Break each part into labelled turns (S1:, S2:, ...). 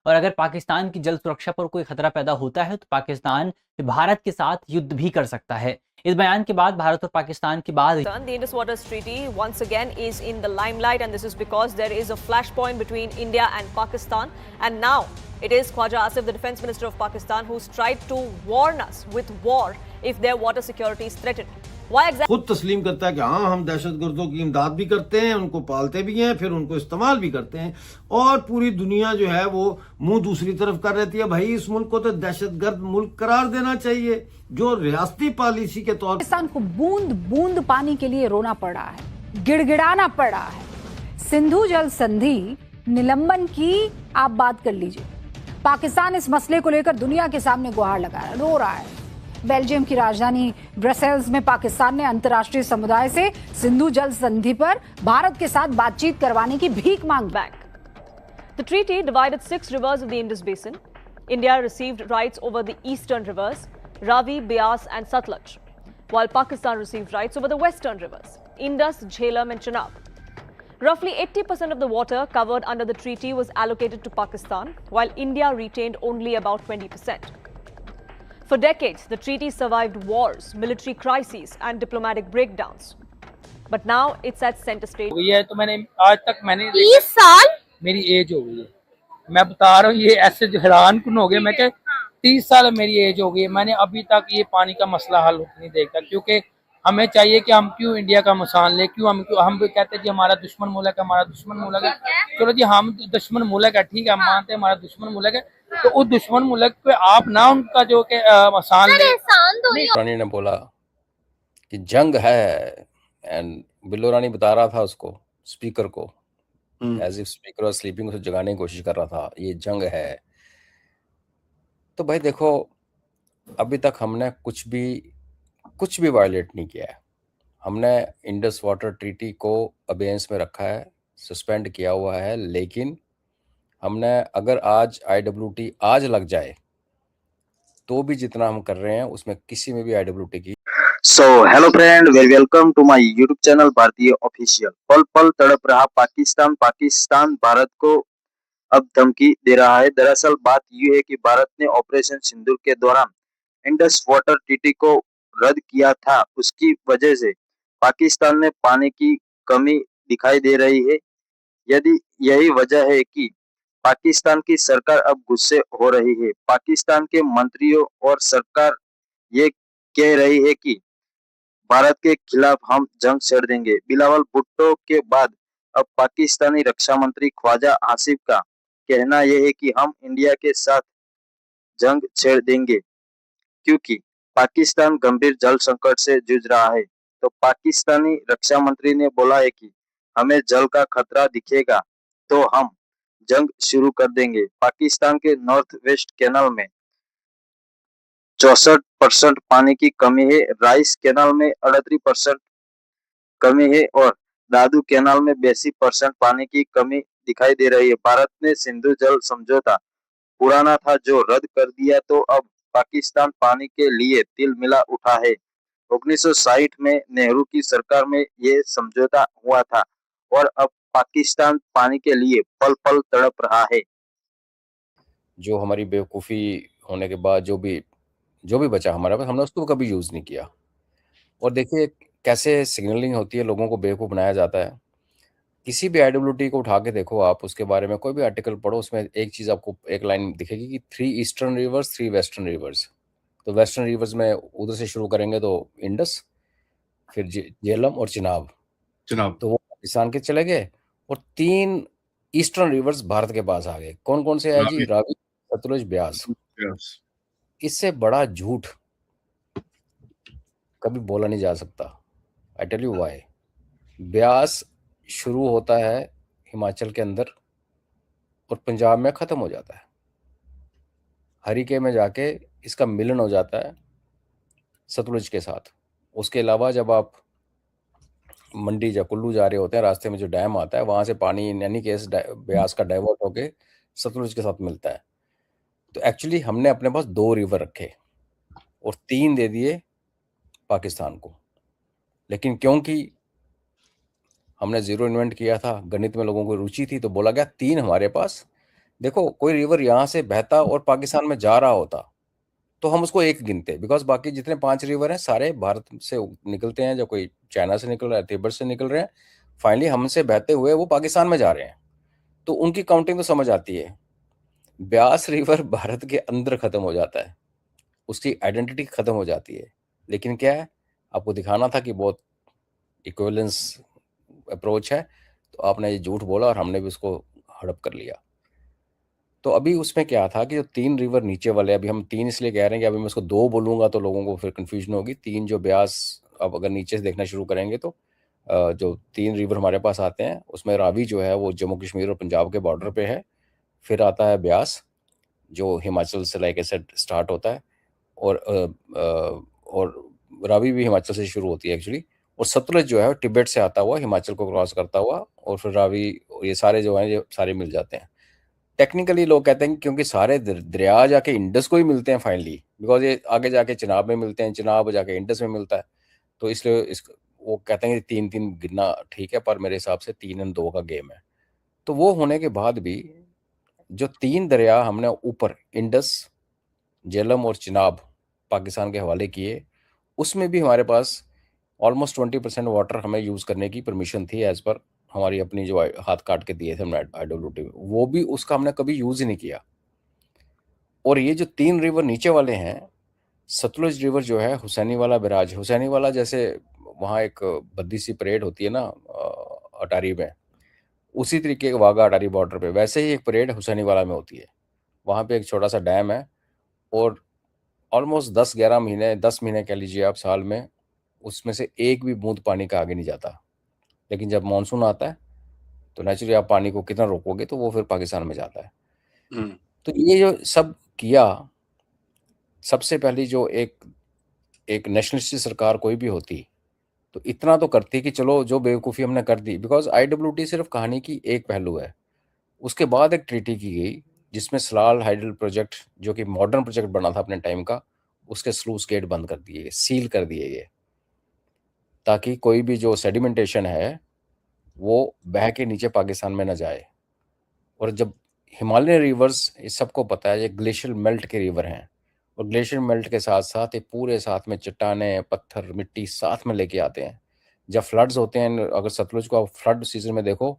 S1: और अगर पाकिस्तान की जल सुरक्षा पर कोई खतरा पैदा होता है तो पाकिस्तान भारत के साथ युद्ध भी कर सकता है। इस बयान के बाद भारत और पाकिस्तान के बाद
S2: The Indus Waters Treaty once again is in the limelight, and this is because there is a flashpoint between India and Pakistan. And now it is Khwaja Asif, the Defence Minister of Pakistan, who's tried to warn us with war if their water security is threatened. Why exactly?
S3: खुद तस्लीम करता है कि हाँ हम दहशतगर्दों की इमदाद भी करते हैं, उनको पालते भी हैं, फिर उनको इस्तेमाल भी करते हैं, और पूरी दुनिया जो है वो मुंह दूसरी तरफ कर रहती है। भाई इस मुल्क को तो दहशतगर्द मुल्क करार देना चाहिए, जो रियासती पॉलिसी के तौर
S4: पाकिस्तान को बूंद बूंद पानी के लिए रोना पड़ रहा है, गिड़गिड़ाना पड़ रहा है। सिंधु जल संधि निलंबन की आप बात कर लीजिए, पाकिस्तान इस मसले को लेकर दुनिया के सामने गुहार लगा रहा है, रो रहा है। बेल्जियम की राजधानी ब्रसेल्स में पाकिस्तान ने अंतर्राष्ट्रीय समुदाय से सिंधु जल संधि पर भारत के साथ बातचीत करवाने की भीख मांग
S2: Back. The treaty divided 6 rivers of the Indus Basin. India received rights over the eastern rivers, Ravi, Beas and Satluj, while Pakistan received rights over the western rivers, Indus, Jhelum and Chenab. Roughly 80% of the water covered under the treaty was allocated to Pakistan, while India retained only about 20%. For decades, the treaty survived wars, military crises and diplomatic breakdowns. But now it's at center stage.
S5: ये तो मैंने आज तक
S6: 30 साल
S5: मेरी as हो गई है, मैं बता रहा हूँ, ये ऐसे जो हैरान कुन हो गए। मैं क्या 30 साल मेरी एज हो गई है, मैंने अभी तक ये पानी का मसला हल नहीं देखा। क्योंकि हमें चाहिए कि हम क्यों इंडिया का मिसाल ले, हम भी कहते हैं कि हमारा दुश्मन मुल्क है, हमारा दुश्मन मुल्क है। चलो जी, हम दुश्मन मुल्क है, ठीक है, हम मानते हैं हमारा दुश्मन मुल्क है, तो उस दुश्मन मुल्क पे आप ना उनका जो के मिसाल ले।
S6: रानी
S7: ने बोला कि जंग है, एंड बिल्लो रानी बता रहा था उसको, स्पीकर को, as if speaker was sleeping, उसे जगाने की कोशिश कर रहा था, ये जंग है। तो भाई देखो, अभी तक हमने कुछ भी वायलेट नहीं किया है। हमने इंडस वाटर ट्रीटी को अबेंस में रखा है, सस्पेंड किया हुआ है, लेकिन हमने अगर आज IWT आज लग जाए तो भी जितना हम कर रहे हैं उसमें किसी में भी IWT की।
S8: So hello friend, very welcome to my YouTube channel Bharatiya official. पल पल तड़प रहा पाकिस्तान भारत को अब धमकी दे रहा है। दरअसल बात ये है कि भारत ने ऑपरेशन सिंदूर के दौरान इंडस वाटर ट्रीटी को रद्द किया था। उसकी वजह से पाकिस्तान में पानी की कमी दिखाई दे रही है। यदि यही वजह है कि पाकिस्तान की सरकार अब गुस्से हो रही है। पाकिस्तान के मंत्रियों और सरकार ये कह रही है कि भारत के खिलाफ हम जंग छेड़ देंगे। बिलावल भुट्टो के बाद अब पाकिस्तानी रक्षा मंत्री ख्वाजा आसिफ का कहना यह है कि हम इंडिया के साथ जंग छेड़ देंगे क्योंकि पाकिस्तान गंभीर जल संकट से जूझ रहा है। तो पाकिस्तानी रक्षा मंत्री ने बोला है कि हमें जल का खतरा दिखेगा तो हम जंग शुरू कर देंगे। पाकिस्तान के नॉर्थ वेस्ट कैनाल में 64% पानी की कमी है, राइस कैनाल में 38% कमी है और दादू कैनाल में 82% पानी की कमी दिखाई दे रही है। भारत ने सिंधु जल समझौता पुराना था जो रद्द कर दिया, तो अब पाकिस्तान पानी के लिए तिल मिला उठा है। 1960 में नेहरू की सरकार में ये समझौता हुआ था और अब पाकिस्तान पानी के लिए पल पल तड़प रहा है।
S7: जो हमारी बेवकूफ़ी होने के बाद जो भी बचा हमारे पास, हमने उसको कभी यूज़ नहीं किया। और देखिए कैसे सिग्नलिंग होती है, लोगों को बेवकूफ़ बनाया जाता है। किसी भी IWT को उठा के देखो आप, उसके बारे में कोई भी आर्टिकल पढ़ो, उसमें एक चीज़ आपको एक लाइन दिखेगी कि 3 ईस्टर्न रिवर्स 3 वेस्टर्न रिवर्स। तो वेस्टर्न रिवर्स में उधर से शुरू करेंगे तो इंडस, फिर झेलम और चिनाब, तो वो पाकिस्तान के चले गए, और 3 ईस्टर्न रिवर्स भारत के पास आ गए। कौन कौन से है जी? रावी, सतलुज, ब्यास। इससे बड़ा झूठ कभी बोला नहीं जा सकता। I tell you why. ब्यास शुरू होता है हिमाचल के अंदर और पंजाब में ख़त्म हो जाता है। हरिके में जाके इसका मिलन हो जाता है सतलुज के साथ। उसके अलावा जब आप मंडी या कुल्लू जा रहे होते हैं, रास्ते में जो डैम आता है वहाँ से पानी यानी कि ब्यास का डाइवर्ट होके सतलुज के साथ मिलता है। तो एक्चुअली हमने अपने पास 2 रिवर रखे और 3 दे दिए पाकिस्तान को। लेकिन क्योंकि हमने ज़ीरो इन्वेंट किया था, गणित में लोगों को रुचि थी, तो बोला गया 3 हमारे पास, देखो कोई रिवर यहाँ से बहता और पाकिस्तान में जा रहा होता तो हम उसको एक गिनते, बिकॉज बाकी जितने 5 रिवर हैं सारे भारत से निकलते हैं, जो कोई चाइना से निकल रहा है, तिब्बत से निकल रहे हैं, फाइनली हमसे बहते हुए वो पाकिस्तान में जा रहे हैं, तो उनकी काउंटिंग तो समझ आती है। ब्यास रिवर भारत के अंदर खत्म हो जाता है, उसकी आइडेंटिटी खत्म हो जाती है, लेकिन क्या है, आपको दिखाना था कि बहुत इक्विवेलेंस अप्रोच है, तो आपने ये झूठ बोला और हमने भी उसको हड़प कर लिया। तो अभी उसमें क्या था कि जो 3 रिवर नीचे वाले, अभी हम 3 इसलिए कह रहे हैं कि अभी मैं उसको 2 बोलूंगा तो लोगों को फिर कंफ्यूजन होगी। 3 जो ब्यास, अब अगर नीचे से देखना शुरू करेंगे तो जो 3 रिवर हमारे पास आते हैं उसमें रावी जो है वो जम्मू कश्मीर और पंजाब के बॉर्डर पे है, फिर आता है ब्यास जो हिमाचल से लाइक ऐसे स्टार्ट होता है, और रावी भी हिमाचल से शुरू होती है एक्चुअली, और सतलज जो है वो तिब्बत से आता हुआ हिमाचल को क्रॉस करता हुआ, और फिर रावी, ये सारे जो हैं ये सारे मिल जाते हैं। टेक्निकली लोग कहते हैं कि क्योंकि सारे दरिया जाके इंडस को ही मिलते हैं फाइनली, बिकॉज ये आगे जाके चिनाब में मिलते हैं, चिनाब जाके इंडस में मिलता है, तो इसलिए वो कहते हैं कि 3-3 गिनना ठीक है, पर मेरे हिसाब से 3-2 का गेम है। तो वो होने के बाद भी जो 3 दरिया हमने ऊपर इंडस, झेलम और चिनाब पाकिस्तान के हवाले किए, उसमें भी हमारे पास ऑलमोस्ट 20% वाटर हमें यूज़ करने की परमिशन थी एज पर हमारी अपनी जो हाथ काट के दिए थे हमने IWT में, वो भी उसका हमने कभी यूज़ ही नहीं किया। और ये जो 3 रिवर नीचे वाले हैं, सतलुज रिवर जो है हुसैनी वाला बैराज, हुसैनी वाला जैसे वहाँ एक बद्दी सी परेड होती है ना अटारी में, उसी तरीके के वाघा अटारी बॉर्डर पे वैसे ही एक परेड हुसैनी वाला में होती है। वहाँ पे एक छोटा सा डैम है और ऑलमोस्ट 10-11 महीने, 10 महीने कह लीजिए आप साल में, उसमें से एक भी बूंद पानी का आगे नहीं जाता। लेकिन जब मानसून आता है तो नेचुरली आप पानी को कितना रोकोगे तो वो फिर पाकिस्तान में जाता है। तो ये जो सब किया, सबसे पहली जो एक नेशनलिस्ट सरकार कोई भी होती तो इतना तो करती कि चलो जो बेवकूफ़ी हमने कर दी, बिकॉज IWT सिर्फ कहानी की एक पहलू है। उसके बाद एक ट्रीटी की गई जिसमें सलाल हाइडल प्रोजेक्ट जो कि मॉडर्न प्रोजेक्ट बना था अपने टाइम का, उसके स्लूस गेट बंद कर दिए गए, सील कर दिए गए, ताकि कोई भी जो सेडिमेंटेशन है वो बह के नीचे पाकिस्तान में न जाए। और जब हिमालयन रिवर्स, इस सबको पता है ये ग्लेशियर मेल्ट के रिवर हैं, और ग्लेशियर मेल्ट के साथ साथ ये पूरे साथ में चट्टाने, पत्थर, मिट्टी साथ में लेके आते हैं। जब फ्लड्स होते हैं, अगर सतलुज को आप फ्लड सीजन में देखो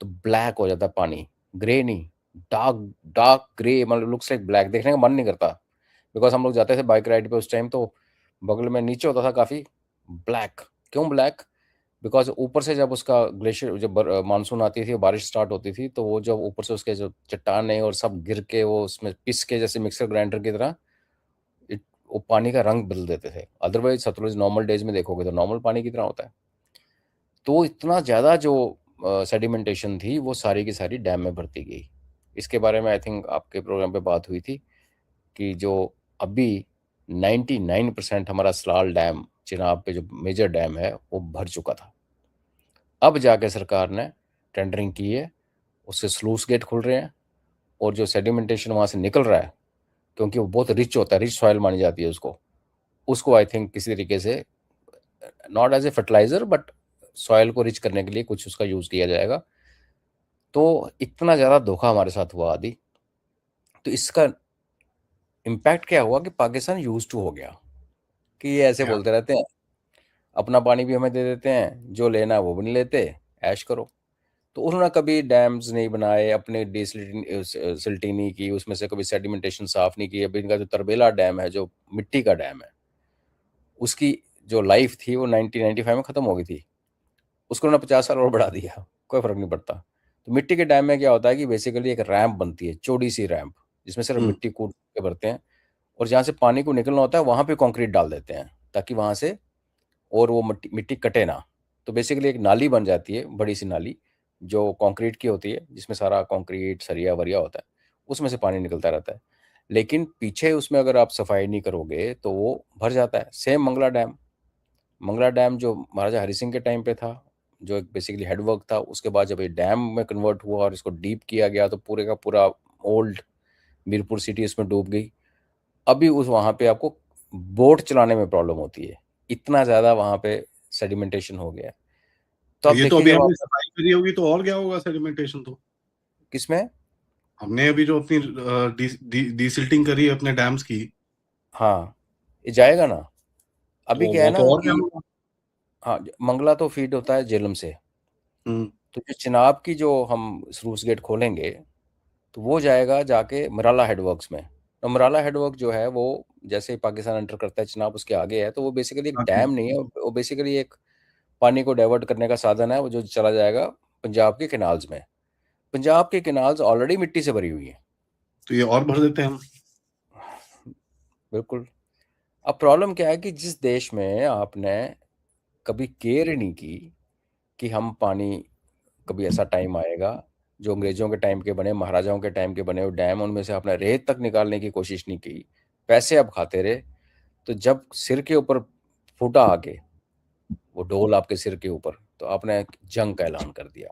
S7: तो ब्लैक हो जाता है पानी, ग्रे नहीं, डार्क ग्रे, मतलब लुक्स लाइक ब्लैक, देखने का मन नहीं करता। बिकॉज हम लोग जाते थे बाइक राइड पे उस टाइम, तो बगल में नीचे होता था काफ़ी ब्लैक। क्यों ब्लैक? बिकॉज ऊपर से जब उसका ग्लेशियर, जब मानसून आती थी, बारिश स्टार्ट होती थी, तो वो जब ऊपर से उसके जो चट्टाने और सब गिर के वो उसमें पिस के जैसे मिक्सर ग्राइंडर की तरह वो पानी का रंग बदल देते थे। अदरवाइज सतलुज नॉर्मल डेज में देखोगे तो नॉर्मल पानी की तरह होता है। तो इतना ज़्यादा जो सेडिमेंटेशन थी वो सारी की सारी डैम में भरती गई। इसके बारे में आई थिंक आपके प्रोग्राम पे बात हुई थी कि जो अभी 99% हमारा सलाल डैम चिनाब पे जो मेजर डैम है वो भर चुका था। अब जाके सरकार ने टेंडरिंग की है, उससे स्लूस गेट खुल रहे हैं, और जो सेडिमेंटेशन वहाँ से निकल रहा है, क्योंकि वो बहुत रिच होता है, रिच सॉइल मानी जाती है उसको आई थिंक किसी तरीके से not as a fertiliser but soil को रिच करने के लिए कुछ उसका यूज़ किया जाएगा। तो इतना ज़्यादा धोखा हमारे साथ हुआ आदि, तो इसका इम्पैक्ट क्या हुआ कि पाकिस्तान यूज टू हो गया कि ये ऐसे बोलते रहते हैं, अपना पानी भी हमें दे देते हैं, जो लेना है वो भी नहीं लेते, ऐश करो। तो उन्होंने कभी डैम्स नहीं बनाए, अपने सिल्टीनी की, उसमें से कभी सेडिमेंटेशन साफ नहीं की। अभी इनका जो तरबेला डैम है, जो मिट्टी का डैम है, उसकी जो लाइफ थी वो 1995 में ख़त्म हो गई थी, उसको उन्होंने 50 साल और बढ़ा दिया, कोई फ़र्क नहीं पड़ता। तो मिट्टी के डैम में क्या होता है कि बेसिकली एक रैंप बनती है, चौड़ी सी रैंप, जिसमें सिर्फ मिट्टी कूट के भरते हैं, और जहाँ से पानी को निकलना होता है वहाँ पे कंक्रीट डाल देते हैं ताकि वहाँ से और वो मिट्टी कटे ना। तो बेसिकली एक नाली बन जाती है, बड़ी सी नाली जो कंक्रीट की होती है, जिसमें सारा कंक्रीट सरिया वरिया होता है, उसमें से पानी निकलता रहता है। लेकिन पीछे उसमें अगर आप सफाई नहीं करोगे तो वो भर जाता है। सेम मंगला डैम जो महाराजा हरि सिंह के टाइम पे था, जो एक बेसिकली हेडवर्क था, उसके बाद जब ये डैम में कन्वर्ट हुआ और इसको डीप किया गया तो पूरे का पूरा ओल्ड मीरपुर सिटी उसमें डूब गई। अभी उस वहाँ पे आपको बोट चलाने में प्रॉब्लम होती है, इतना ज़्यादा वहाँ पे सेडिमेंटेशन हो गया है। तो
S6: ये तो अभी हमने सफाई करी होगी तो और क्या होगा सेडिमेंटेशन तो?
S7: किसमें?
S6: हमने अभी जो अपनी डीसिल्टिंग करी है अपने डैम्स की,
S7: हाँ, ये जाएगा ना। अभी
S6: तो
S7: क्या है
S6: वो
S7: ना
S6: तो और
S7: कि
S6: क्या होगा?
S7: हाँ, मंगला तो फीड होता है झेलम से,
S6: हम्म,
S7: तो जो चिनाब की जो हम स्लूस गेट खोलेंगे तो वो जाएगा जाके मराला हेडवर्क्स में। तो मराला हेडवर्क जो है वो जैसे ही पाकिस्तान एंटर करता है, चिनाब उसके आगे है, तो वो बेसिकली एक
S6: बाकी
S7: डैम नहीं है, वो बेसिकली एक पानी को डाइवर्ट करने का साधन है, वो जो चला जाएगा पंजाब के कैनाल्स में। पंजाब के कैनाल्स ऑलरेडी मिट्टी से भरी हुई है।
S6: तो ये और भर देते हैं हम।
S7: बिल्कुल। अब प्रॉब्लम क्या है कि जिस देश में आपने कभी केयर ही नहीं की कि हम पानी, कभी ऐसा टाइम आएगा जो अंग्रेजों के टाइम के बने, महाराजाओं के टाइम के बने हुए डैम, उनमें से आपने रेत तक निकालने की कोशिश नहीं की, पैसे आप खाते रहे, तो जब सिर के ऊपर फूटा आके वो ढोल आपके सिर के ऊपर, तो आपने जंग का ऐलान कर दिया।